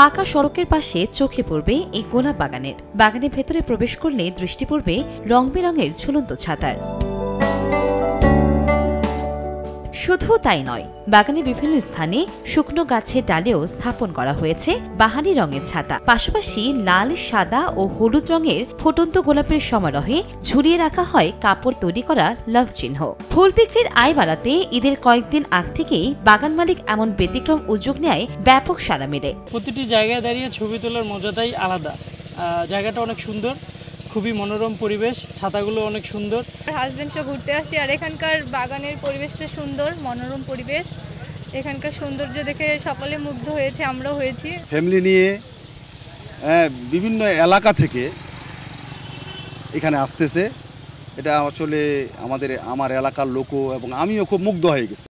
পাকা সড়কের পাশে চোখে পড়বে এই গোলাপ বাগানের ভেতরে প্রবেশ করলে দৃষ্টি পড়বে রং বেরঙের ঝুলন্ত ছাতার। শুধু তাই নয়, বাগানে বিভিন্ন স্থানে শুকনো গাছের ডালেও স্থাপন করা হয়েছে বাহারি রঙের ছাতা। পাশাপাশি লাল, সাদা ও হলুদ রঙের ফুটন্ত গোলাপের সমারোহে ঝুলিয়ে রাখা হয় কাপড় তৈরি করা লাভ চিহ্ন। ফুল বিক্রির আয় বাড়াতে ঈদের কয়েকদিন আগ থেকেই বাগান মালিক এমন ব্যতিক্রম উদ্যোগ নেয় ব্যাপক সাড়া মেলে। প্রতিটি জায়গায় দাঁড়িয়ে ছবি তোলার মজাটাই আলাদা। জায়গাটা অনেক সুন্দর, খুবই মনোরম পরিবেশ, ছাতাগুলো অনেক সুন্দর। হাজবেন্ড সহ ঘুরতে আসছি, আর এখানকার বাগানের পরিবেশটা সুন্দর, মনোরম পরিবেশ। এখানকার সৌন্দর্য দেখে সকলে মুগ্ধ হয়েছে, আমরাও হয়েছি। ফ্যামিলি নিয়ে বিভিন্ন এলাকা থেকে এখানে আসতেছে। এটা আসলে আমার এলাকার লোকও এবং আমিও খুব মুগ্ধ হয়ে গেছি।